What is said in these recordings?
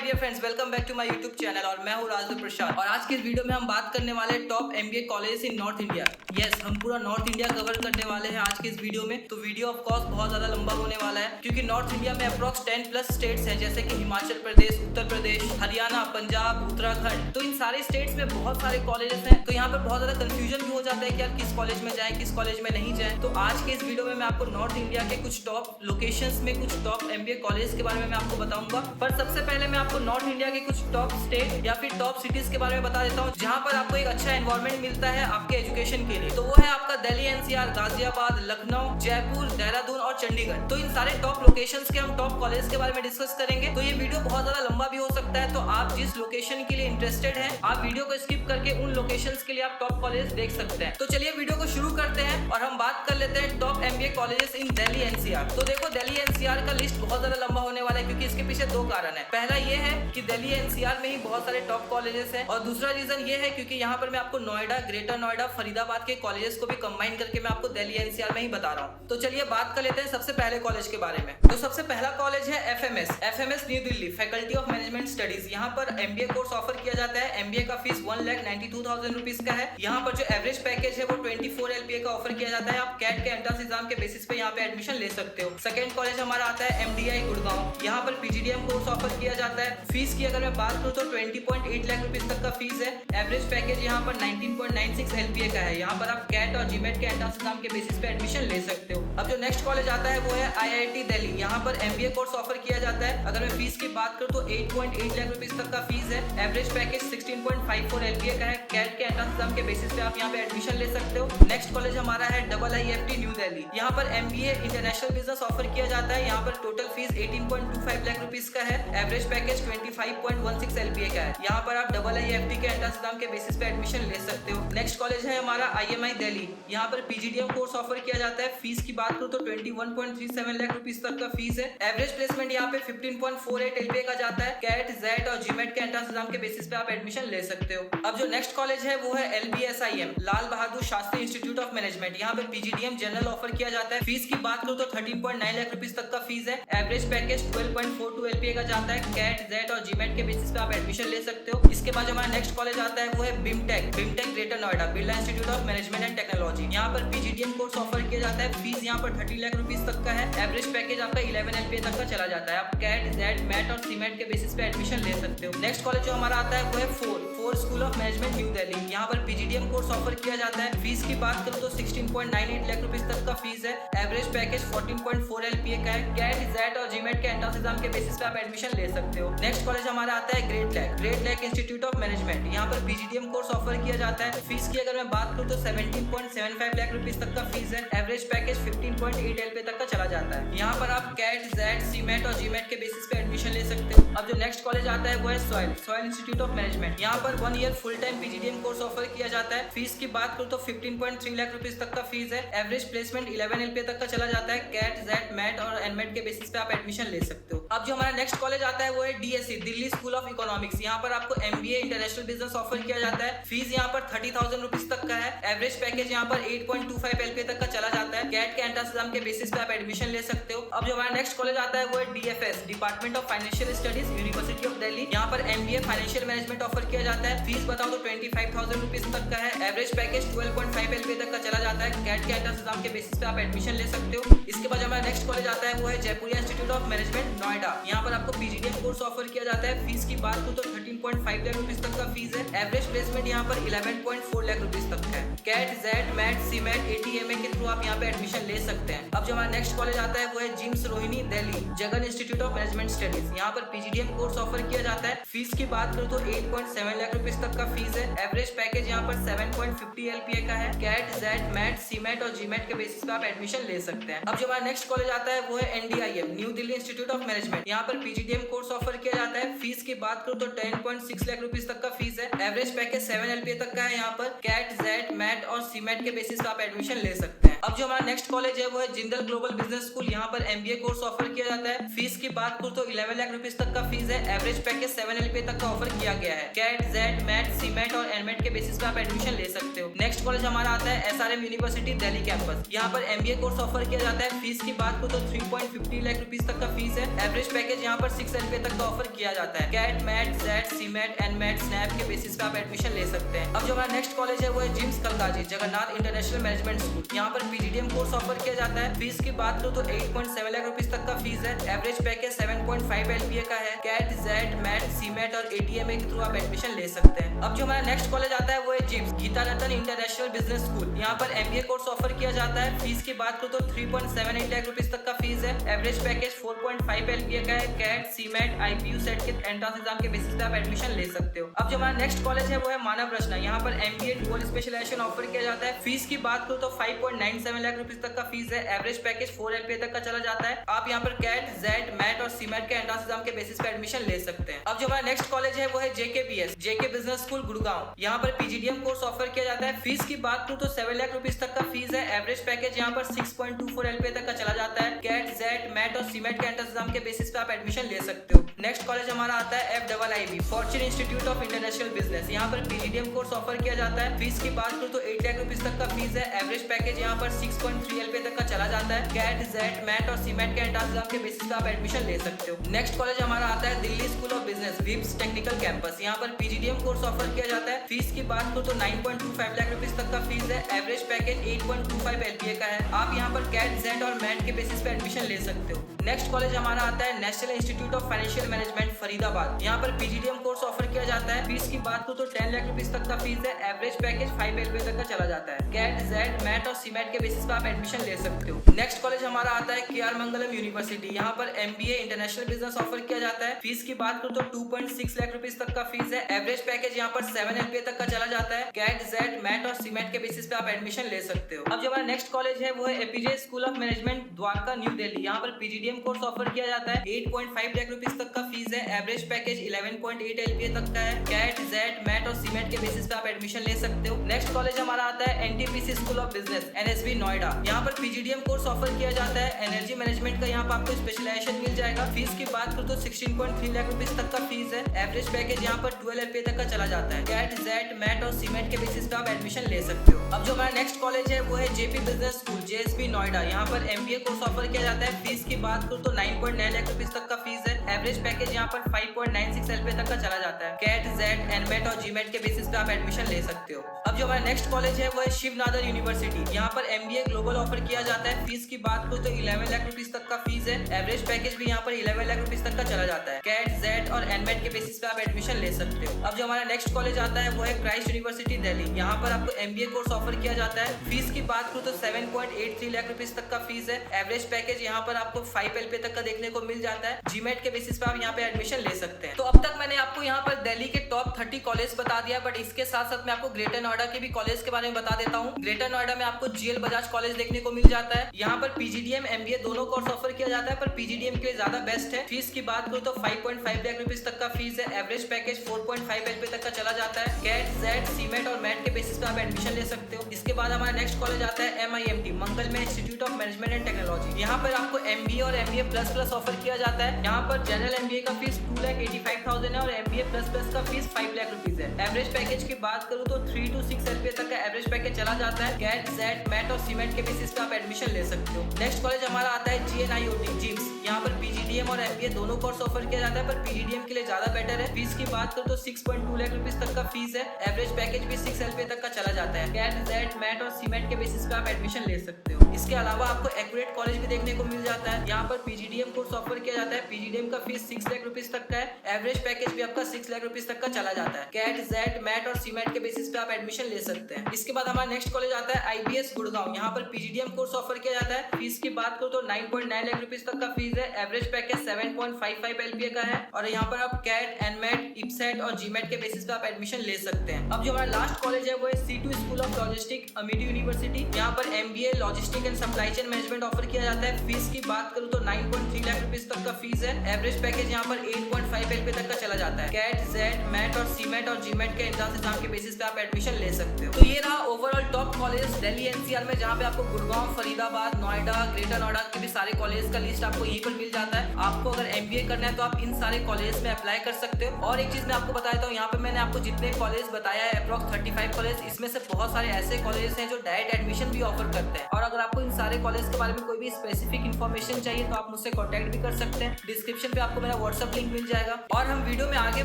Dear friends, welcome back to my YouTube channel और मैं हूँ राजदीप प्रसाद। और आज के इस वीडियो में हम बात करने वाले हैं top MBA college in north India. Yes, हम पूरा नॉर्थ इंडिया कवर करने वाले हैं आज के इस वीडियो में। तो वीडियो ऑफ कोर्स बहुत ज्यादा लंबा होने वाला है क्योंकि नॉर्थ इंडिया में अप्रॉक्स 10 प्लस स्टेट्स हैं, जैसे कि हिमाचल प्रदेश, उत्तर प्रदेश, हरियाणा, पंजाब, उत्तराखंड। तो इन सारे स्टेट्स में बहुत सारे कॉलेजेस हैं। तो यहाँ पर बहुत ज्यादा कंफ्यूजन भी हो जाता है कि यार किस कॉलेज में जाएं, किस कॉलेज में नहीं जाएं। तो आज के इस वीडियो में मैं आपको नॉर्थ इंडिया के कुछ टॉप लोकेशंस में कुछ टॉप एमबीए कॉलेज के बारे में मैं आपको बताऊंगा। पर सबसे पहले मैं आपको नॉर्थ इंडिया के कुछ टॉप स्टेट या फिर टॉप सिटीज के बारे में बता देता हूँ जहाँ पर आपको एक अच्छा एनवायरनमेंट मिलता है आपके एजुकेशन के लिए। तो वो है आपका दिल्ली एनसीआर, गाजियाबाद, लखनऊ, जयपुर, देहरादून और चंडीगढ़। तो इन सारे टॉप लोकेशंस के हम टॉप कॉलेज के बारे में डिस्कस करेंगे। तो ये वीडियो बहुत ज्यादा लंबा भी हो सकता है, तो आप जिस लोकेशन के लिए इंटरेस्टेड हैं आप वीडियो को स्किप करके उन लोकेशंस के लिए आप टॉप कॉलेज देख सकते हैं। तो चलिए वीडियो को शुरू करते हैं और हम बात कर लेते हैं top MBA colleges in Delhi NCR. तो देखो, दिल्ली एनसीआर का लिस्ट बहुत ज्यादा लंबा होने वाला है क्योंकि इसके पीछे दो कारण है। पहला ये है कि दिल्ली एनसीआर में ही बहुत सारे टॉप कॉलेजेस हैं और दूसरा रीजन ये है क्योंकि यहाँ पर मैं आपको नोएडा, ग्रेटर नोएडा, फरीदाबाद के कॉलेजेस को भी कंबाइन करके मैं आपको दिल्ली एनसीआर में ही बता रहा हूँ। तो चलिए बात कर लेते हैं सबसे पहले कॉलेज के बारे में। तो सबसे पहला कॉलेज है FMS new Delhi, faculty of management studies. यहाँ पर एमबीए कोर्स ऑफर किया जाता है। एमबीए का फीस 1,92,000 रुपीज का है। यहाँ पर जो एवरेज पैकेज है वो 24 LPA का ऑफर किया जाता है। आप कैट के एंट्रेंस एग्जाम के बेसिस पे यहाँ पे एडमिशन ले सकते हो। सेकंड कॉलेज हमारा आता है एमडीआई गुड़गांव। यहाँ पर पीजीडीएम कोर्स ऑफर किया जाता है। फीस की अगर मैं बात करूँ तो 20.8 लाख रुपीज तक का फीस है। एवरेज पैकेज यहाँ पर 19.96 LPA का है। यहाँ पर आप कैट और जीमेट के एंट्रेंस एग्जाम के बेसिस पे एडमिशन ले सकते हो। अब जो नेक्स्ट कॉलेज आता है वो है आईआईटी दिल्ली। यहाँ पर एमबीए कोर्स ऑफर किया जाता है। अगर मैं फीस की बात करूँ तो 8.8 लाख रुपीज तक का फीस है। एवरेज पैकेज 16.54 LPA का है। कैट के एंट्रेंस एग्जाम के बेसिस पे आप यहाँ पे एडमिशन ले सकते हो। नेक्स्ट कॉलेज हमारा है IIFT न्यू दिल्ली। यहाँ पर एमबीए इंटरनेशनल बिजनेस ऑफर किया जाता है। यहाँ पर टोटल फीस 18.25 लाख रुपीज का है। एवरेज पैकेज 25.16 LPA का है। यहाँ पर आप IIFT के एंट्रेंस एग्जाम के बेसिस पे एडमिशन ले सकते हो। नेक्स्ट कॉलेज है हमारा IMI दिल्ली। यहाँ पर पीजीडीएम कोर्स ऑफर किया जाता है। फीस की बात करूँ तो 21.37 लाख रुपीज तक का फीस है। एवरेज प्लेसमेंट यहाँ पे 15.48 LPA का जाता है। कैट, जेट और जीमेट के एंट्रेंस एग्जाम के बेसिस पे आप एडमिशन ले सकते हो। अब जो नेक्स्ट कॉलेज है वो है LBSIM, Lal Bahadur Shastri institute of management. यहाँ पे पीजीडीएम जनरल ऑफर किया जाता है। फीस की बात करूँ तो 13.9 लाख रुपीज तक का फीस है। एवरेज पैकेज 12.42 LPA का जाता है। कैट, जेट और जीमेट के बेसिस पे आप एडमिशन ले सकते हो। इसके बाद हमारा नेक्स्ट कॉलेज आता है वो है BIMTECH greater Noida, Birla institute of management and technology. यहाँ पर पीजीडीएम कोर्स ऑफर किया जाता है। फीस यहाँ पर 30 लाख रुपीज तक का है। एवरेज पैकेज आपका 11 LPA तक का चला जाता है। आप कैट, जेट, मैट और सीमेट के बेसिस पे एडमिशन ले सकते हो। नेक्स्ट कॉलेज जो हमारा आता है वो है four school of management new Delhi. यहाँ पर पीजीडीएम कोर्स ऑफर किया जाता है। फीस की बात करूँ तो 16.98 लाख रुपीज तक का फीस है। एवरेज पैकेज 14.4 LPA का है। कैट, जेट और जीमेट के एंट्रेंस एग्जाम के बेसिस पे आप एडमिशन ले सकते हो। नेक्स्ट कॉलेज हमारा आता है great lake institute of management. यहाँ पर पीजीडीएम कोर्स ऑफर किया जाता है। फीस की अगर मैं बात करूँ तो 17.75 लाख रुपीज तक का फीस है। एवरेज पैकेज 15.8 LPA तक का चला जाता है। यहाँ पर आप कैट, जेट, सीमेट और जीमेट के बेसिस पे एडमिशन ले सकते हो। अब जो नेक्स्ट कॉलेज आता है वो है सॉइल इंस्टीट्यूट ऑफ मैनेजमेंट। यहाँ पर 1 year full time PGDM course offer किया जाता है। फीस की बात करूँ तो 15.3 लाख रुपीज तक का फीस है। एवरेज प्लेसमेंट 11 LPA तक का चला जाता है। कैट, जेट, मैट और एनमेट के बेसिस पे आप एडमिशन ले सकते हो। अब जो हमारा नेक्स्ट कॉलेज आता है वो है DSE, Delhi school of economics. यहाँ पर आपको MBA इंटरनेशनल बिजनेस ऑफर किया जाता है। फीस यहाँ पर 30,000 रुपीज तक का है। एवरेज पैकेज यहाँ पर 8.25 LPA तक का चला जाता है। कैट के एंट्रेंस एग्जाम के बेसिस पे आप एडमिशन ले सकते हो। अब जो हमारा नेक्स्ट कॉलेज आता है वो है DFS, department of financial studies, university of Delhi. यहाँ पर MBA फाइनेंशियल मैनेजमेंट ऑफर किया जाता है। फीस बताओ तो 25,000 रुपीज तक का है। एवरेज पैकेज 12.5 LPA तक का चला जाता है। कैट के एंट्रेंस एग्जाम के बेसिस पे आप एडमिशन ले सकते हो। इसके बाद हमारा नेक्स्ट कॉलेज आता है वो है Jaipuria institute of management Noida. यहाँ पर आपको पीजीडीएम कोर्स ऑफर किया जाता है। फीस की बात करूँ तो 13.5 लाख रुपीज तक का फीस है। एवरेज प्लेसमेंट यहाँ पर 11.4 लाख रुपीज तक है। CAT, XAT, MAT, CMAT, ATMA के थ्रू आप यहाँ पे एडमिशन ले सकते हैं। अब जो हमारा नेक्स्ट कॉलेज आता है वो है JIMS Rohini Delhi, Jagan institute of management studies. यहाँ पर पीजीडीएम कोर्स ऑफर किया जाता है। फीस की बात करूँ तो 8.7 लाख रुपीज तक का फीस है। एवरेज पैकेज यहाँ पर 7.50 LPA का है। कैट, जेट, मैट, सीमेट और जीमेट के बेसिस पे आप एडमिशन ले सकते हैं। अब जो हमारा नेक्स्ट कॉलेज आता है वो है NDIM, new Delhi institute of management. यहाँ पर पीजीडीएम कोर्स ऑफर किया जाता है। फीस की बात करूँ तो 10.6 लाख रुपीज तक का फीस है। एवरेज पैकेज 7 LPA तक का है। यहाँ पर कैट, जेट, मैट और सीमेट के बेसिस पे आप एडमिशन ले सकते हैं। अब जो हमारा नेक्स्ट कॉलेज है वो है जिंदल ग्लोबल बिजनेस स्कूल। यहाँ पर MBA कोर्स ऑफर किया जाता है। फीस की बात करूँ तो 11 लाख रुपीज तक का फीस है। एवरेज पैकेज 7 LPA तक का ऑफर किया गया है। कैट, जेट, मैट, सीमेट और एनमेट के बेसिस पे आप एडमिशन ले सकते हो। नेक्स्ट कॉलेज हमारा आता है SRM यूनिवर्सिटी दिल्ली कैंपस। यहाँ पर MBA कोर्स ऑफर किया जाता है। फीस की बात करूँ तो 3.50 लाख रुपीज तक का फीस है। एवरेज पैकेज यहाँ पर 6 LPA तक का ऑफर किया जाता है। CAT, MAT, XAT, CMAT, NMAT, SNAP के बेसिस पे आप एडमिशन ले सकते हैं। अब जो हमारा नेक्स्ट कॉलेज है वो है JIMS Kalkaji Jagannath international management school. यहाँ पर पीजीडीएम कोर्स ऑफर किया जाता है। फीस की बात करूँ तो 8.7 लाख रुपीज तक का फीस है। एवरेज पैकेज 7.5 LPA का है। कैट, जेड, मैट, सीमेट और ATMA के थ्रू आप एडमिशन ले सकते हैं। अब जो हमारा नेक्स्ट कॉलेज आता है वो है जिम्स गीतारत्न इंटरनेशनल बिजनेस स्कूल। यहाँ पर MBA कोर्स ऑफर किया जाता है। फीस की बात करूँ तो 3.78 लाख रुपीज तक का फीस है। एवरेज पैकेज 4.5 LPA का है। कैट, सीमेट, IPU सेट के एंट्रेंस एग्जाम के बेसिस पे आप एडमिशन ले सकते हो। अब जो हमारा नेक्स्ट कॉलेज है वो है मानव रचना। यहाँ पर MBA डुअल स्पेशलाइजेशन ऑफर किया जाता है। फीस की बात करूँ तो 5.97 लाख रुपीज तक का फीस है। एवरेज पैकेज 4 LPA तक का चला जाता है। आप यहाँ पर कैट, जेड, मैट और सीमेट के एंट्रेंस एग्जाम के बेसिस पे एडमिशन ले सकते हैं। अब जो हमारा नेक्स्ट कॉलेज है वो है JKBS जेके बिजनेस स्कूल गुड़गांव। यहाँ पर PGDM कोर्स ऑफर किया जाता है। फीस की बात करूँ तो 7 लाख रुपीज तक का फीस है। एवरेज पैकेज यहाँ पर 6.24 LPA तक का चला जाता है। कैट, जेड, मैट और सीमेट के एंट्रेंस एग्जाम के बेसिस पे आप एडमिशन ले सकते हो। नेक्स्ट कॉलेज हमारा आता है FIIB Fortune institute of international business. यहाँ पर PGDM कोर्स ऑफर किया जाता है। फीस की बात करूँ तो 8 लाख रुपीज तक का फीस है। एवरेज पैकेज यहाँ पर 6.3 LPA तक का चला जाता है। कैट, जेड, मैट और सीमेट के एंट्रेंस एग्जाम के बेसिस पे आप एडमिशन ले सकते हो। नेक्स्ट कॉलेज हमारा आता है Delhi school of business chips technical campus. यहाँ पर PGDM कोर्स ऑफर किया जाता है। फीस की बात करूँ तो 9.25 लाख रुपीज तक का फीस है। एवरेज पैकेज 8.25 LPA का है। आप यहाँ पर कैट, जेड और मैट के बेसिस पे एडमिशन ले सकते हो। नेक्स्ट कॉलेज हमारा आता है national institute of financial management Faridabad. यहाँ पर PGDM कोर्स ऑफर किया जाता है। फीस की बात करूँ तो 10 लाख रुपीज तक का फीस है। एवरेज पैकेज 5 LPA तक का चला जाता है। कैट, जेड, मैट और सीमेट के बेसिस पे आप एडमिशन ले सकते हो। नेक्स्ट कॉलेज हमारा आता है KR मंगलम यूनिवर्सिटी। यहाँ पर MBA इंटरनेशनल बिजनेस ऑफर किया जाता है। फीस की बात करूँ तो 2.6 लाख रुपीज तक का फीस है। एवरेज पैकेज यहाँ पर 7 LPA तक का चला जाता है। कैट, जेड, मैट और सीमेट के बेसिस पे आप एडमिशन ले सकते हो। अब जो हमारा नेक्स्ट कॉलेज है वो है APJ school of management Dwarka new Delhi. यहाँ पर PGDM कोर्स ऑफर किया जाता है। 8.5 लाख रुपीज तक का फीस है। एवरेज पैकेज 11.8 LPA तक का है। कैट, जेड, मैट और सीमेट के बेसिस पे आप एडमिशन ले सकते हो। नेक्स्ट कॉलेज हमारा आता है NTPC school of business NSB Noida. यहाँ पर PGDM कोर्स ऑफर किया जाता है। एनर्जी मैनेजमेंट का यहाँ पर आपको स्पेशलाइजेशन मिल जाएगा। फीस की बात करूँ तो 16.3 लाख रुपीज तक का फीस है। एवरेज पैकेज यहाँ पर 12 LPA तक का चला जाता है। कैट, जेड, मैट और सीमेट के बेसिस पे आप एडमिशन ले सकते हो। अब जो हमारा नेक्स्ट कॉलेज है वो है JP business school JSB Noida. यहाँ पर MBA कोर्स ऑफर किया जाता है। फीस की बात करूँ तो 9.9 लाख रुपीज तक का फीस है। एवरेज पैकेज यहाँ पर 5.96 LPA तक का चला जाता है। कैट, जेड, एनमेट और जीमेट के बेसिस पे आप एडमिशन ले सकते हो। अब जो हमारा नेक्स्ट कॉलेज है वो है शिव नादर यूनिवर्सिटी। यहाँ पर MBA ग्लोबल ऑफर किया जाता है। फीस की बात करूँ तो 11 लाख रुपीज तक का फीस है। एवरेज पैकेज भी यहाँ पर 11 लाख रुपीज तक का चला जाता है। कैट, जेड और एनमेट के बेसिस पे आप एडमिशन ले सकते हो। अब जो हमारा नेक्स्ट कॉलेज आता है वो है क्राइस्ट यूनिवर्सिटी दिल्ली। यहाँ पर आपको MBA कोर्स ऑफर किया जाता है। फीस की बात करूँ तो 7.83 लाख रुपीज तक का फीस है। एवरेज पैकेज यहाँ पर आपको 5 LPA तक का देखने को मिल जाता है। जीमेट के बेसिस पे आप यहाँ पे एडमिशन ले सकते हैं। तो अब तक मैंने आपको यहाँ पर दिल्ली के टॉप 30 कॉलेज बता दिया, बट इसके साथ साथ मैं आपको ग्रेटर नोएडा के भी कॉलेज के बारे में बता देता हूँ। ग्रेटर नोएडा में आपको GL बजाज कॉलेज देखने को मिल जाता है। यहाँ पर PGDM MBA दोनों कोर्स ऑफर किया जाता है, पर PGDM के लिए ज्यादा बेस्ट है। फीस की बात करूँ तो 5.5 लाख रुपीज तक का फीस है। एवरेज पैकेज 4.5 LPA तक का चला जाता है। कैट, जेड, सीमेट और मैट के बेसिस पे आप एडमिशन ले सकते हो। इसके बाद हमारा नेक्स्ट कॉलेज आता है MIMT मंगल में institute of management and technology. यहाँ पर आपको MBA और MBA प्लस प्लस ऑफर किया जाता है। यहाँ पर जनरल MBA का फीस 2,85,000 है और MBA प्लस प्लस का फीस 5 लाख रुपीज है। एवरेज पैकेज की बात करूँ तो 3 to 6 LPA तक का एवरेज पैकेज चला जाता है। कैट, जेड, मैट और सीमेंट के बेसिस पे आप एडमिशन ले सकते हो। नेक्स्ट कॉलेज हमारा आता है GNIOT जिम्स। यहाँ पर PGDM और MBA दोनों कोर्स ऑफर किया जाता है, पर PGDM के लिए ज्यादा बेटर है। फीस की बात करूँ तो 6.2 लाख रुपीज तक का फीस है। एवरेज पैकेज भी 6 LPA तक का चला जाता है। कैट, जेड, मैट और सीमेंट के बेसिस पे आप एडमिशन ले सकते हो। इसके अलावा आपको एक्यूरेट कॉलेज भी देखने को मिल जाता है। यहाँ पर PGDM कोर्स ऑफर किया जाता है। PGDM का फीस 6 लाख रुपीज तक का है। एवरेज पैकेज भी आपका 6 लाख रुपीज तक का चला जाता है। कैट, जेड, मैट और सीमेंट के बेसिस पे आप एडमिशन ले सकते हैं। इसके बाद हमारा नेक्स्ट कॉलेज आता है IBS गुड़गांव। यहाँ पर PGDM कोर्स ऑफर किया जाता है। फीस की बात करो तो 9.9 लाख रुपीज तक का फीस है। एवरेज पैकेज 7.55 LPA का है और यहाँ पर आप कैट, एनमेट, इप्सेट और जीमेट के बेसिस पे आप एडमिशन ले सकते हैं। अब जो हमारा लास्ट कॉलेज है वो है C2 school of logistic Amity university. यहाँ पर MBA logistic and supply chain management offer किया जाता है। फीस की बात करूँ तो 9.3 लाख रुपीज तक का फीस है। एवरेज एवरेज पैकेज यहाँ पर 8.5 LPA तक का चला जाता है। कैट, जेड, मैट और सीमेट और जीमेट के एंट्रेंस एग्जाम के बेसिस पे आप एडमिशन ले सकते हो। तो ये रहा overall top college Delhi NCR में, जहाँ पे आपको गुड़गांव, फरीदाबाद, नोएडा, ग्रेटर नोएडा के भी सारे कॉलेज का लिस्ट आपको यहीं पर मिल जाता है। आपको अगर एमबीए करना है तो आप इन सारे कॉलेज में अप्लाई कर सकते हो। और एक चीज मैं आपको बता देता हूँ, यहाँ पे मैंने आपको जितने कॉलेज बताया है अप्रॉक्स 35 कॉलेज, इसमें से बहुत सारे ऐसे कॉलेज हैं जो डायरेक्ट एडमिशन भी ऑफर करते हैं। और अगर आपको इन सारे कॉलेज के बारे में कोई भी स्पेसिफिक इन्फॉर्मेशन चाहिए तो आप मुझसे कॉन्टैक्ट भी कर सकते हैं। डिस्क्रिप्शन पे आपको मेरा व्हाट्सअप लिंक मिल जाएगा। और हम वीडियो में आगे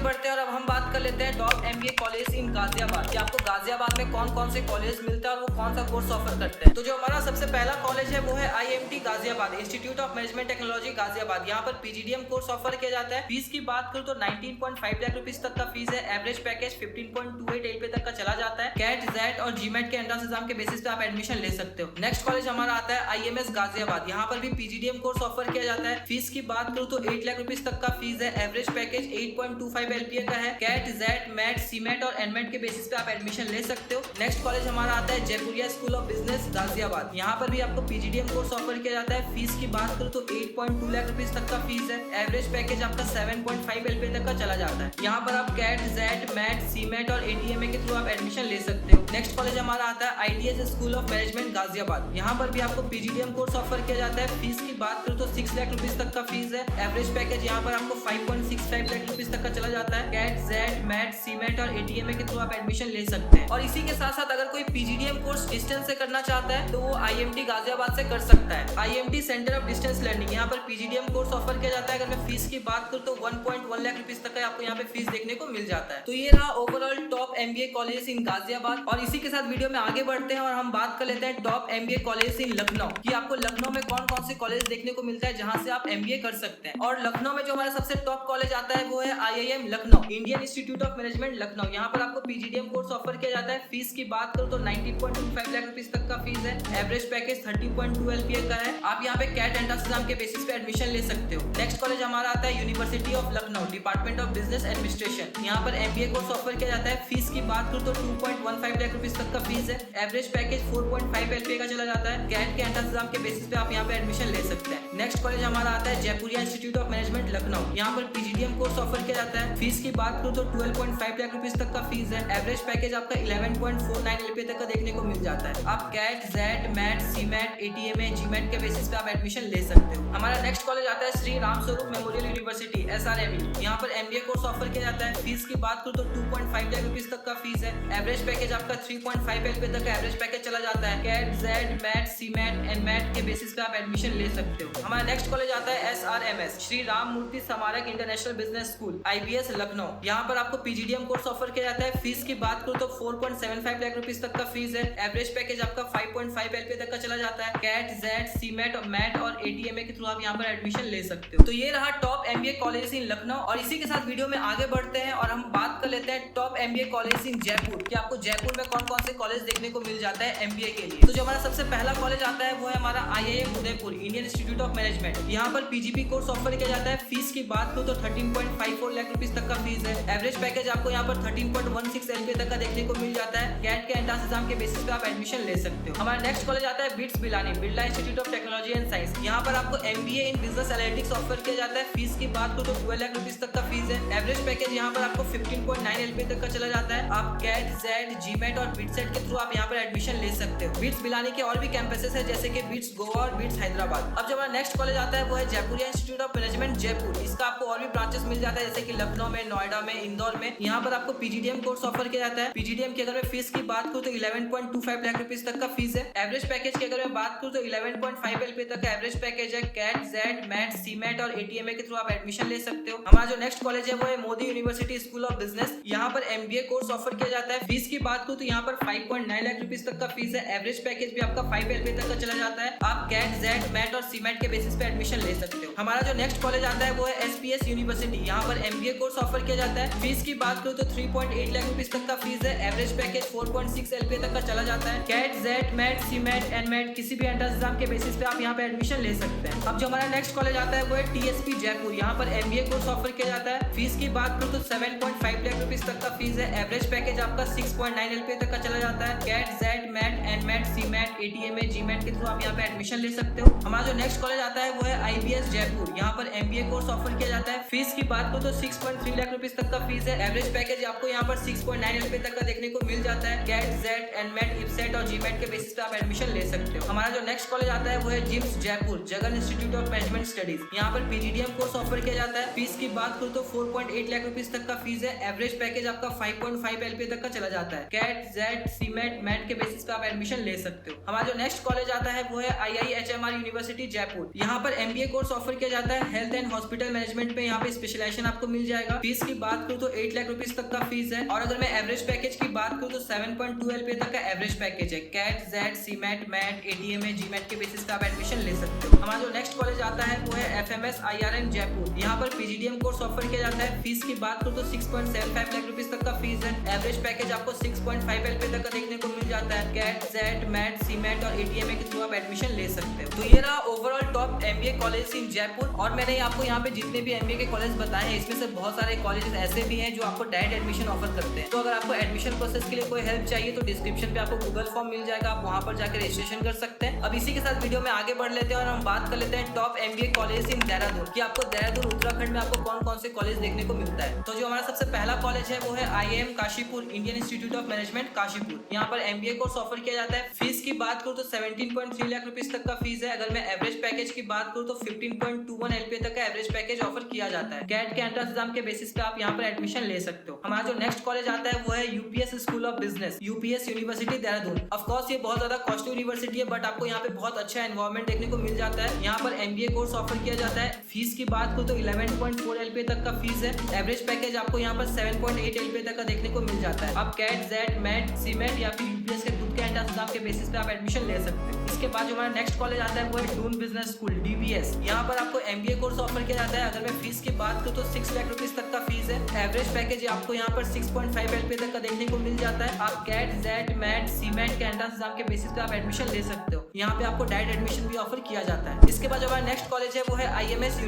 बढ़ते हैं और अब हम बात कर लेते हैं top MBA college in Ghaziabad, कि आपको गाजियाबाद में कौन कौन से कॉलेज मिलता है और वो कौन सा कोर्स ऑफर करते हैं। तो जो हमारा सबसे पहला कॉलेज है वो है IMT Ghaziabad, institute of management technology Ghaziabad. यहाँ पर PGDM कोर्स ऑफर किया जाता है। फीस की बात करूँ तो 19.5 लाख रुपीज तक का फीस है। एवरेज पैकेज 15.28 LPA तक का चला जाता है। कैट, जेड और जीमेट के एंट्रेंस एग्जाम के बेसिस पे आप एडमिशन ले सकते हो। नेक्स्ट कॉलेज हमारा आता है IMS गाजियाबाद। यहाँ पर भी PGDM कोर्स ऑफर किया जाता है। फीस की बात करूँ तो 8 लाख रुपीज तक का फीस है। एवरेज पैकेज 8.25 LPA का है। कैट, जेड, मैट, सीमेट और एनमेट के बेसिस पे आप एडमिशन ले सकते हो। नेक्स्ट कॉलेज हमारा आता है Jaipuria school of business Ghaziabad. यहाँ पर भी आपको PGDM कोर्स ऑफर किया जाता है। फीस की बात करूँ तो 8.2 लाख रुपीज तक का फीस है। एवरेज पैकेज आपका 7.5 LPA तक का चला जाता है। यहाँ पर आप कैट, जेड, मैट, सीमेट और ATMA के थ्रू आप एडमिशन ले सकते हो। नेक्स्ट कॉलेज हमारा आता है ITS school of management Ghaziabad. यहाँ पर भी आपको PGDM कोर्स ऑफर किया जाता है। फीस की बात करूँ तो 6 लाख रुपीज तक का फीस है। एवरेज पैकेज यहाँ पर आपको 5.65 लाख रुपीज तक का चला जाता है। कैट, जेड, मैट, सीमेट और ATMA के थ्रू आप एडमिशन ले सकते हैं। और इसी के साथ साथ अगर कोई PGDM कोर्स डिस्टेंस से करना चाहता है तो वो IMT गाजियाबाद से कर सकता है। IMT centre of distance learning, यहाँ पर PGDM कोर्स ऑफर किया जाता है। अगर मैं फीस की बात करूँ तो 1.1 लाख रुपीज तक का आपको यहाँ पे फीस देखने को मिल जाता है। तो ये रहा overall top MBA college in Ghaziabad. और इसी के साथ वीडियो में आगे बढ़ते हैं और हम बात कर लेते हैं top MBA college in Lucknow, कि आपको लखनऊ में कौन कौन से कॉलेज देखने को मिलता है जहां से आप MBA कर सकते हैं। और लखनऊ में जो हमारा सबसे टॉप कॉलेज आता है वो है IIM Lucknow, Indian institute of management Lucknow. यहाँ पर आपको PGDM कोर्स ऑफर किया जाता है। फीस की बात करूँ तो 90.25 लाख रुपीज तक का फीस है। एवरेज पैकेज 30.2 LPA का है। आप यहाँ पे कैट एंट्रेंस एग्जाम के बेसिस पे एडमिशन ले सकते हो। नेक्स्ट कॉलेज हमारा आता है university of Lucknow, department of business administration. यहाँ पर MBA कोर्स ऑफर किया जाता है। फीस की बात करूँ तो 2.15 लाख रुपीज तक का फीस है। एवरेज पैकेज 4.5 LPA का चला जाता है। कैट के एंट्रेंस एग्जाम के बेसिस पे आप यहाँ पे एडमिशन ले सकते हैं। नेक्स्ट कॉलेज हमारा आता है Jaipuria institute of management Lucknow. यहाँ पर PGDM कोर्स ऑफर किया जाता है। फीस की बात करूँ तो 12.5 लाख रुपीज तक का फीस है। एवरेज पैकेज आपका 11.49 LPA तक का देखने को मिल जाता है। आप CAT, XAT, MAT, CMAT, ATMA, GMAT के बेसिस पे आप एडमिशन ले सकते हो। हमारा नेक्स्ट कॉलेज आता है Shri Ram Swaroop memorial university SRMU। यहाँ पर MBA कोर्स ऑफर किया जाता है। फीस की बात करूँ तो 2.5 लाख रुपीज तक का फीस है। एवरेज पैकेज आपका 3.5 LPA तक का एवरेज पैकेज चला जाता है। CAT, XAT, MAT, CMAT and MAT के बेसिस पे आप एडमिशन ले सकते हो। हमारा नेक्स्ट कॉलेज आता है SRMS, श्री राम मूर्ति स्मारक international business school IBS Lucknow. यहाँ पर आपको PGDM कोर्स ऑफर किया जाता है। फीस की बात करूँ तो 4.75 लाख रुपीज तक का फीस है। एवरेज पैकेज आपका 5.5 LPA तक का चला जाता है। कैट, जेड, सीमेट, मैट और ATMA के थ्रू आप यहाँ पर एडमिशन ले सकते हो। तो ये रहा top MBA college in Lucknow. और इसी के साथ वीडियो में आगे बढ़ते हैं और हम बात कर लेते हैं top MBA college in Jaipur, कि आपको जयपुर में कौन कौन से कॉलेज देखने को मिल जाता है MBA के लिए। तो जो हमारा सबसे पहला कॉलेज आता है वो है हमारा IIM Udaipur, Indian institute of management. यहाँ पर PGP कोर्स ऑफर किया जाता है। फीस की बात करूँ तो 13.54 लाख रुपीज तक का फीस है। एवरेज पैकेज आपको यहाँ पर 13.16 LPA तक का देखने को मिल जाता है। कैट के एंट्रेंस एग्जाम के बेसिस पे आप एडमिशन ले सकते हो। हमारा नेक्स्ट कॉलेज आता है bits बिलानी, Birla institute of technology and science. यहाँ पर आपको MBA in business analytics offer किया जाता है। फीस की बात करूँ तो 12 लाख रुपीज तक का फीस है। एवरेज पैकेज यहाँ पर आपको 15.9 LPA तक का चला जाता है। आप कैट, जेड, जीमेट और बिटसेट के थ्रू आप यहाँ पर एडमिशन ले सकते हो। बिट्स बिलानी के और भी कैंपसेस है जैसे कि बिट्स गोवा और बिट्स हैदराबाद। अब जो हमारा नेक्स्ट कॉलेज आता है वो है Jaipuria institute of management Jaipur. इसका आपको और भी ब्रांचेस मिल जाता है जैसे कि लखनऊ में, नोएडा में, इंदौर में। यहाँ पर आपको PGDM कोर्स ऑफर किया जाता है। PGDM की अगर मैं फीस की बात करूँ तो 11.25 लाख रुपीज तक का फीस है। एवरेज पैकेज की अगर मैं बात करूँ तो 11.5 LPA तक का एवरेज पैकेज है। कैट, जेड, मैट, सीमेट और ATMA के थ्रू आप एडमिशन ले सकते हो। हमारा जो नेक्स्ट कॉलेज है वो है Modi university school of business. यहाँ पर MBA कोर्स ऑफर किया जाता है। फीस की बात करूँ तो यहाँ पर 5.9 लाख रुपीज तक का फीस है। एवरेज पैकेज भी आपका 5 LPA तक का चला जाता है। आप कैट, जेड, मैट और सीमेट के बेसिस पे एडमिशन ले सकते हो। हमारा जो नेक्स्ट कॉलेज आता है वो है SPS यूनिवर्सिटी। यहाँ पर MBA कोर्स ऑफर किया जाता है। फीस की बात करूँ तो 3.8 लाख रुपीज तक का फीस है। एवरेज पैकेज 4.6 LPA तक का चला जाता है। CAT, XAT, MAT, CMAT and MAT किसी भी एंट्रेंस एग्जाम के बेसिस पे आप यहाँ पे एडमिशन ले सकते हैं। अब जो हमारा नेक्स्ट कॉलेज आता है वो है TSP जयपुर। यहाँ पर MBA कोर्स ऑफर किया जाता है। फीस की बात करूँ तो 7.5 लाख रुपीज तक का फीस है। एवरेज पैकेज आपका 6.9 LPA तक का चला जाता है। CAT, XAT, MAT, NMAT, CMAT, ATMA, GMAT के थ्रू आप यहाँ पे एडमिशन ले सकते हो। हमारा जो नेक्स्ट कॉलेज आता है वो है IBS जयपुर। यहाँ पर MBA MBA कोर्स ऑफर किया जाता है। फीस की बात करो तो 6.3 लाख रुपीस तक का फीस है। एवरेज पैकेज आपको यहाँ पर 6.9 LPA तक का देखने को मिल जाता है। कैट, जेट, एनमेट, इपसेट और जीमेट के बेसिस पे आप एडमिशन ले सकते हो। हमारा जो नेक्स्ट कॉलेज आता है वो है JIMS Jaipur Jagan institute of management studies. यहाँ पर PGDM कोर्स ऑफर किया जाता है। फीस की बात करो तो 4.8 लाख रुपीस तक का फीस है। एवरेज पैकेज आपका 5.5 LPA तक का चला जाता है। कैट, जेट, सीमेट, मैट के बेसिस पे आप एडमिशन ले सकते हो। हमारा जो नेक्स्ट कॉलेज आता है वो है IIHMR यूनिवर्सिटी जयपुर। यहाँ पर MBA कोर्स ऑफर किया जाता है। हेल्थ एंड हॉस्पिटल मैनेजमेंट में यहाँ पे स्पेशलाइजेशन आपको मिल जाएगा। फीस की बात करूँ तो 8 लाख रुपीस तक का फीस है। और अगर मैं एवरेज पैकेज की बात करूँ तो 7.2 LPA तक का एवरेज पैकेज है। CAT, XAT, CMAT, MAT, ATMA, GMAT के बेसिस पे आप एडमिशन ले सकते हो। हमारा जो नेक्स्ट कॉलेज आता है वो है FMS IRM जयपुर। यहाँ पर PGDM कोर्स ऑफर किया जाता है। फीस की बात करूँ तो 6.75 लाख रुपीस तक का फीस है। एवरेज पैकेज आपको 6.5 LPA तक का देखने को मिल जाता है। कैट, जेट, मैट, सीमेट और ATMA के थ्रू आप एडमिशन ले सकते हो। तो ये रहा overall top MBA college in Jaipur. और मैंने आपको यहाँ पे जितने भी MBA के कॉलेज बताए हैं इसमें से बहुत सारे कॉलेजेस ऐसे भी हैं जो आपको डायरेक्ट एडमिशन ऑफर करते हैं। तो अगर आपको एडमिशन प्रोसेस के लिए कोई हेल्प चाहिए तो डिस्क्रिप्शन पे आपको गूगल फॉर्म मिल जाएगा, आप वहाँ पर जाकर रजिस्ट्रेशन कर सकते हैं। अब इसी के साथ वीडियो में आगे बढ़ लेते हैं और हम बात कर लेते हैं top MBA college in Dehradun कि आपको देहरादून उत्तराखंड में आपको कौन कौन से कॉलेज देखने को मिलता है। तो जो हमारा सबसे पहला कॉलेज है वो है IIM Kashipur Indian institute of management Kashipur. यहाँ पर MBA कोर्स ऑफर किया जाता है। फीस की बात करूँ तो 17.3 लाख रुपीस तक का फीस है। अगर मैं एवरेज पैकेज की बात करूँ तो 15.21 LPA तक का एवरेज पैकेज ऑफर किया जाता है। कैट के एंट्रेंस एग्जाम के बेसिस पे आप यहाँ पर एडमिशन ले सकते हो। हमारा जो नेक्स्ट कॉलेज आता है वो है UPS school of business UPS university Dehradun. Of course ये बहुत ज्यादा कॉस्टली यूनिवर्सिटी है बट आपको यहाँ पे बहुत अच्छा एनवायरमेंट देखने को मिल जाता है। यहाँ पर MBA कोर्स ऑफर किया जाता है। फीस की बात करूँ तो 11.4 LPA तक का फीस है। एवरेज पैकेज आपको यहाँ पर 7.8 LPA तक का देखने को मिल जाता है। आप कैट, जेट, मैट, सीमेट या फिर UPS के खुद के एंट्रेंस एग्जाम के बेसिस पे आप एडमिशन ले सकते हैं। इसके बाद जो हमारा नेक्स्ट कॉलेज आता है वो है डून बिजनेस स्कूल DBS। यहाँ पर आपको MBA कोर्स ऑफर किया जाता है। अगर मैं फीस की बात करूँ तो 6 लाख रुपीस तक का फीस है। एवरेज पैकेज आपको यहाँ पर 6.5 LPA तक का देखने को मिल जाता है। आप कैट, जेट, मैट, सीमेट के एंट्रेंस एग्जाम के बेसिस पे आप एडमिशन ले सकते हो। यहाँ पे आपको डायरेक्ट एडमिशन भी ऑफर किया जाता है। इसके बाद जो हमारा नेक्स्ट कॉलेज है वो है IMS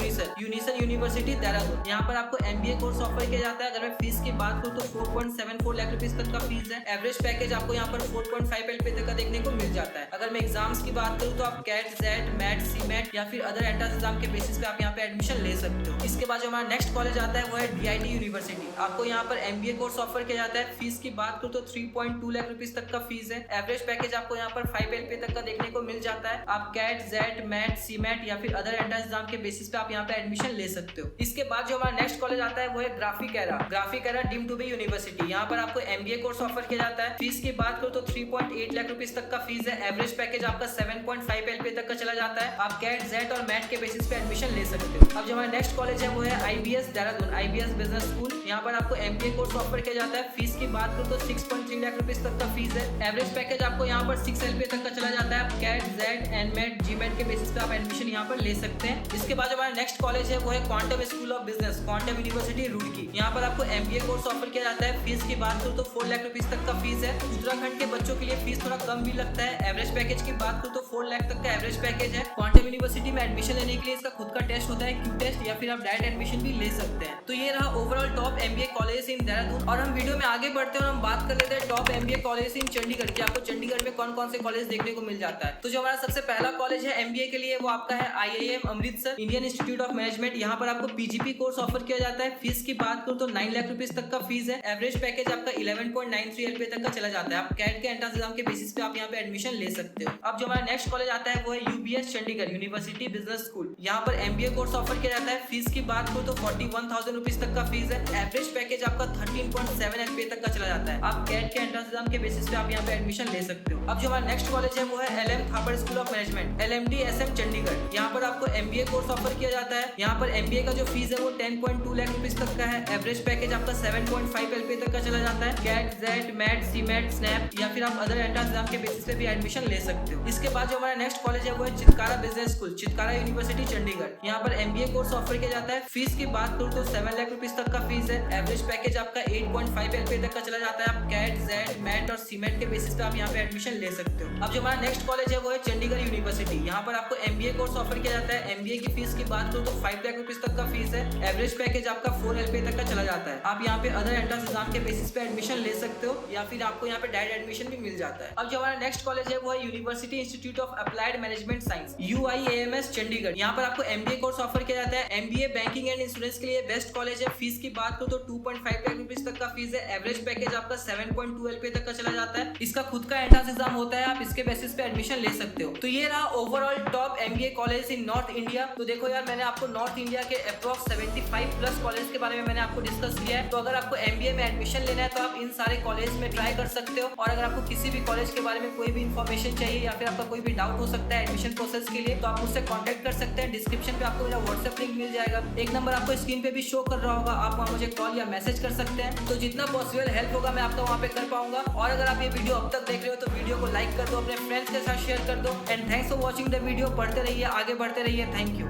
यूनिसन यूनिवर्सिटी देहरादून। यहाँ पर आपको MBA कोर्स ऑफर किया जाता है। अगर मैं फीस की बात करूँ तो 4.74 लाख रुपीस तक का फीस है। एवरेज पैकेज आपको यहाँ पर 4.5 LPA तक का देखने को मिल जाता है। अगर मैं एग्जाम्स की बात करूँ तो आप कैट, जेट, मैट, सीमेट या फिर अदर एंट्रेंस एग्जाम के बेसिस पे आप यहाँ पे एडमिशन ले सकते हो। इसके बाद जो हमारा नेक्स्ट कॉलेज आता है वो है DIT यूनिवर्सिटी। आपको यहाँ पर MBA कोर्स ऑफर किया जाता है। फीस की बात करूँ तो 3.2 लाख रुपीस तक का फीस है। एवरेज पैकेज आपको यहाँ पर 5 LPA तक का देखने को मिल जाता है। आप कैट, जेट, मैट, सीमेट या फिर अदर एंट्रेंस एग्जाम के बेसिस पे आप यहाँ पे एडमिशन ले सकते हो। इसके बाद जो हमारा नेक्स्ट कॉलेज आता है वो है Graphic Era deemed to be university. यहाँ पर आपको MBA कोर्स ऑफर किया जाता है। फीस की बात करो तो 3.8 लाख रुपीस तक का फीस है। एवरेज पैकेज आपका 7.5 LPA तक का चला जाता है। आप कैट, जेट और मैट के बेसिस पे एडमिशन ले सकते हो। अब जो हमारा नेक्स्ट कॉलेज है वो है IBS Dehradun IBS business school. यहाँ पर आपको MBA कोर्स ऑफर किया जाता है। फीस की बात करो तो 6.3 लाख रुपीस तक का फीस है। एवरेज पैकेज आपको यहाँ पर 6 LPA तक का चला जाता है। आप कैट, जेट, एनमेट, जीमेट के बेसिस पे आप एडमिशन यहाँ पर ले सकते हैं। इसके बाद हमारा नेक्स्ट कॉलेज है वो है quantum school of business quantum university Roorkee. यहाँ पर आपको MBA कोर्स ऑफर किया जाता है। फीस की बात करूँ तो 4 लाख रुपीस तक का फीस है। उत्तराखंड के बच्चों के लिए फीस थोड़ा कम भी लगता है। एवरेज पैकेज की बात करूँ तो 4 लाख तक का एवरेज पैकेज है। क्वांटम यूनिवर्सिटी में एडमिशन लेने के लिए इसका खुद का टेस्ट होता है Q टेस्ट या फिर आप डायरेक्ट एडमिशन भी ले सकते हैं। तो ये रहा overall top MBA college in Dehradun. और हम वीडियो में आगे बढ़ते हैं और हम बात कर लेते हैं top MBA college in Chandigarh की। आपको चंडीगढ़ में कौन कौन से कॉलेज देखने को मिल जाता है। तो जो हमारा सबसे पहला कॉलेज है MBA के लिए वो आपका है IIM Amritsar Indian institute of management. यहाँ पर आपको PGP कोर्स ऑफर किया जाता है। फीस की बात करूँ तो 9 लाख रुपीस तक का फीस है। एवरेज पैकेज आपका 11.93 LPA तक का चला जाता है। आप कैट के एंट्रेंस एग्जाम के बेसिस पे आप यहाँ पे एडमिशन ले सकते हो। अब जो हमारा नेक्स्ट कॉलेज आता है वो है UBS Chandigarh university business school. यहाँ पर MBA कोर्स ऑफर किया जाता है। फीस की बात करूँ तो 41,000 रुपीस तक का फीस है। एवरेज पैकेज आपका 13.7 LPA तक का चला जाता है। आप कैट के एंट्रेंस एग्जाम के बेसिस पे आप यहाँ पे एडमिशन ले सकते हो। अब जो हमारा नेक्स्ट कॉलेज है वो है LM Thapar school of management LMD SM Chandigarh. यहाँ पर आपको MBA कोर्स ऑफर किया जाता है। यहाँ पर MBA का जो फीस है वो 10.2 लाख रुपीस तक का है। एवरेज पैकेज आपका 7.5 LPA तक का चला जाता है। CAT, XAT, MAT, CMAT, SNAP या फिर आप अदर एंट्रेंस एग्जाम के बेसिस पे भी एडमिशन ले सकते हो। इसके बाद जो हमारा नेक्स्ट कॉलेज है वो है Chitkara business school Chitkara university Chandigarh. यहाँ पर MBA कोर्स ऑफर किया जाता है। फीस की बात करूँ तो 7 लाख रुपीस तक का फीस है। एवरेज पैकेज आपका 8.5 LPA तक का चला जाता है। आप कैट, जेट, मैट और सीमेट के बेसिस पे आप यहाँ पे एडमिशन ले सकते हो। अब जो हमारा नेक्स्ट कॉलेज है वो है चंडीगढ़ यूनिवर्सिटी। यहाँ पर आपको MBA कोर्स ऑफर किया जाता है। MBA की फीस की बात करूँ तो 5 लाख रुपीस तक का फीस है। एवरेज पैकेज आपका 4 LPA तक का चला जाता है। आप यहाँ पे अदर एंट्रेंस एग्जाम के बेसिस पे एडमिशन ले सकते हो या फिर आपको यहाँ पे डायरेक्ट एडमिशन भी मिल जाता है। जाता है। अब जो हमारा नेक्स्ट कॉलेज है वो है university institute of applied management science UIAMS Chandigarh. यहाँ पर आपको MBA कोर्स ऑफर किया जाता है। MBA बैंकिंग एंड इंश्योरेंस के लिए बेस्ट कॉलेज है। फीस की बात करूँ तो 2.5 लाख रुपीज तक का फीस है। एवरेज पैकेज आपका 7.2 LPA तक का चला जाता है। इसका खुद का एंट्रेंस एग्जाम होता है, आप इसके बेसिस पे एडमिशन ले सकते हो। तो ये रहा overall top MBA college in north India. तो देखो यार, मैंने आपको नॉर्थ इंडिया के अप्रॉक्स 75 प्लस कॉलेज के बारे में मैंने आपको डिस्कस किया है। तो अगर आपको MBA में एडमिशन लेना है तो आप इन सारे कॉलेज में ट्राई कर सकते हो। और अगर आपको किसी भी कॉलेज के बारे में कोई भी इन्फॉर्मेशन चाहिए या फिर आपका कोई भी डाउट हो सकता है एडमिशन प्रोसेस के लिए, तो आप मुझसे कॉन्टेक्ट कर सकते हैं। डिस्क्रिप्शन पे आपको मेरा व्हाट्सएप लिंक मिल जाएगा। एक नंबर आपको स्क्रीन पे भी शो कर रहा होगा, आप वहाँ मुझे कॉल या मैसेज कर सकते हैं। तो जितना पॉसिबल हेल्प होगा मैं आपका वहाँ पे कर पाऊंगा। और अगर आप ये वीडियो अब तक देख रहे हो तो वीडियो को लाइक कर दो, अपने फ्रेंड्स के साथ शेयर कर दो। And thanks for watching the video. पढ़ते रहिए, आगे बढ़ते रहिए। Thank you.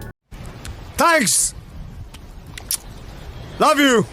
Thanks. Love you.